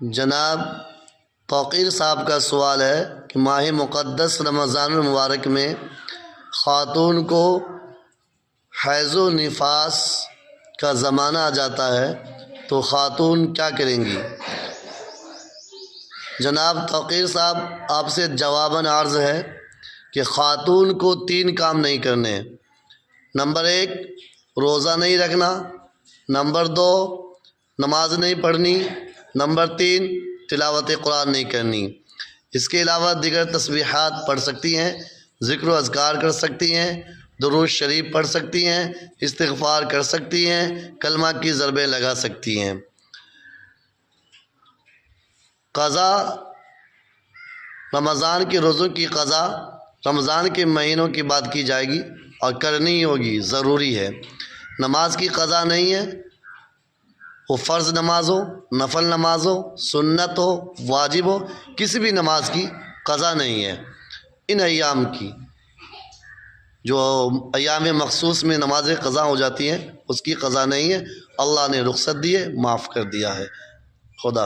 جناب توقیر صاحب کا سوال ہے کہ ماہ مقدس رمضان المبارک میں خاتون کو حیض و نفاس کا زمانہ آ جاتا ہے تو خاتون کیا کریں گی؟ جناب توقیر صاحب، آپ سے جواباً عرض ہے کہ خاتون کو 3 کام نہیں کرنے۔ نمبر 1 روزہ نہیں رکھنا، نمبر 2 نماز نہیں پڑھنی، نمبر 3 تلاوت قرآن نہیں کرنی۔ اس کے علاوہ دیگر تسبیحات پڑھ سکتی ہیں، ذکر و اذکار کر سکتی ہیں، درود شریف پڑھ سکتی ہیں، استغفار کر سکتی ہیں، کلمہ کی ضربیں لگا سکتی ہیں۔ قضا رمضان کے روزوں کی قضا رمضان کے مہینوں کی بات کی جائے گی اور کرنی ہوگی، ضروری ہے۔ نماز کی قضا نہیں ہے، وہ فرض نماز ہو، نفل نماز ہو، سنت ہو، واجب ہو، کسی بھی نماز کی قضا نہیں ہے۔ ان ایام کی جو ایام مخصوص میں نمازیں قضا ہو جاتی ہیں اس کی قضا نہیں ہے، اللہ نے رخصت دی ہے، معاف کر دیا ہے۔ خدا